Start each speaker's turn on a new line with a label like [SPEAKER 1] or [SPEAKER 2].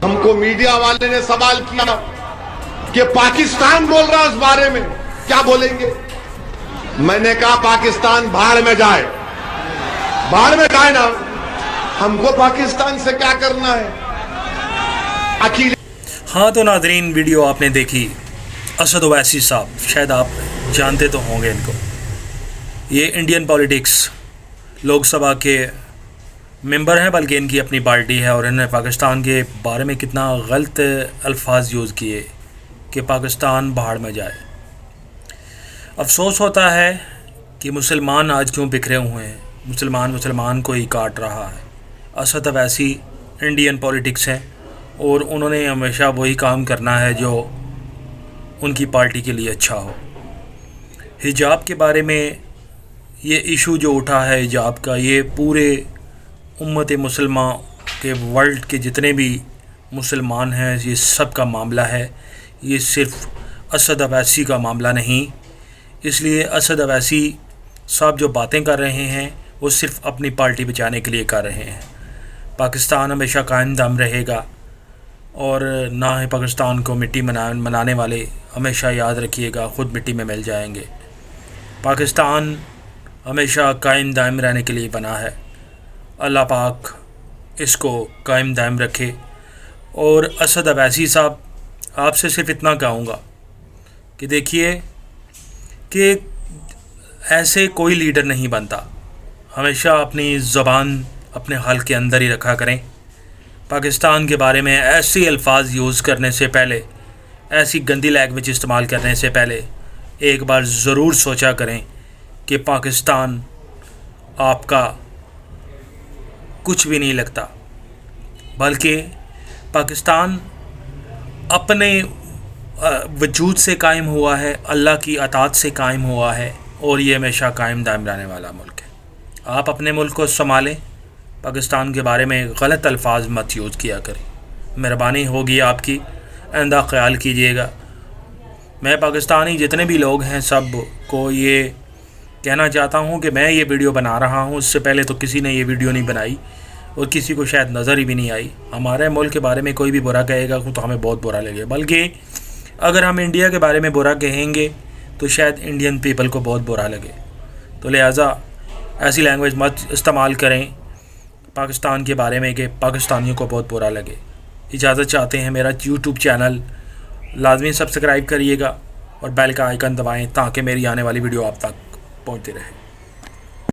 [SPEAKER 1] ہم کو میڈیا والے نے سوال کیا کہ پاکستان بول رہا اس بارے میں کیا بولیں گے؟ میں نے کہا پاکستان بھاڑ میں جائے، بھاڑ میں جائے نا، ہم کو پاکستان سے کیا کرنا ہے؟
[SPEAKER 2] ہاں تو ناظرین، ویڈیو آپ نے دیکھی اسد اویسی صاحب، شاید آپ جانتے تو ہوں گے ان کو. یہ انڈین پولیٹکس لوک سبھا کے ممبر ہیں، بلکہ ان کی اپنی پارٹی ہے، اور انہوں نے پاکستان کے بارے میں کتنا غلط الفاظ یوز کیے کہ پاکستان بھاڑ میں جائے. افسوس ہوتا ہے کہ مسلمان آج کیوں بکھرے ہوئے ہیں، مسلمان کو ہی کاٹ رہا ہے. اسد اویسی انڈین پولیٹکس ہیں، اور انہوں نے ہمیشہ وہی کام کرنا ہے جو ان کی پارٹی کے لیے اچھا ہو. حجاب کے بارے میں یہ ایشو جو اٹھا ہے حجاب کا، یہ پورے امت مسلمہ کے ورلڈ کے جتنے بھی مسلمان ہیں یہ سب کا معاملہ ہے، یہ صرف اسد اویسی کا معاملہ نہیں. اس لیے اسد اویسی صاحب جو باتیں کر رہے ہیں وہ صرف اپنی پارٹی بچانے کے لیے کر رہے ہیں. پاکستان ہمیشہ قائم دام رہے گا، اور نہ ہی پاکستان کو مٹی منانے والے ہمیشہ یاد رکھیے گا خود مٹی میں مل جائیں گے. پاکستان ہمیشہ قائم دائم رہنے کے لیے بنا ہے. اللہ پاک اس کو قائم دائم رکھے. اور اسد اویسی صاحب، آپ سے صرف اتنا کہوں گا کہ دیکھیے کہ ایسے کوئی لیڈر نہیں بنتا. ہمیشہ اپنی زبان اپنے حلق کے اندر ہی رکھا کریں. پاکستان کے بارے میں ایسے الفاظ یوز کرنے سے پہلے، ایسی گندی لینگویج استعمال کرنے سے پہلے ایک بار ضرور سوچا کریں کہ پاکستان آپ کا کچھ بھی نہیں لگتا، بلکہ پاکستان اپنے وجود سے قائم ہوا ہے، اللہ کی اطاعت سے قائم ہوا ہے، اور یہ ہمیشہ قائم دائم رہنے والا ملک ہے. آپ اپنے ملک کو سنبھالیں، پاکستان کے بارے میں غلط الفاظ مت یوز کیا کریں. مہربانی ہوگی آپ کی، آئندہ خیال کیجیے گا. میں پاکستانی جتنے بھی لوگ ہیں سب کو یہ کہنا چاہتا ہوں کہ میں یہ ویڈیو بنا رہا ہوں، اس سے پہلے تو کسی نے یہ ویڈیو نہیں بنائی، اور کسی کو شاید نظر ہی بھی نہیں آئی. ہمارے ملک کے بارے میں کوئی بھی برا کہے گا تو ہمیں بہت برا لگے، بلکہ اگر ہم انڈیا کے بارے میں برا کہیں گے تو شاید انڈین پیپل کو بہت برا لگے. تو لہٰذا ایسی لینگویج مت استعمال کریں پاکستان کے بارے میں کہ پاکستانیوں کو بہت برا لگے. اجازت چاہتے ہیں. میرا یوٹیوب چینل لازمی سبسکرائب کریے گا اور بیل کا آئیکن دبائیں تاکہ میری آنے والی ویڈیو آپ تک پہنچتی رہے.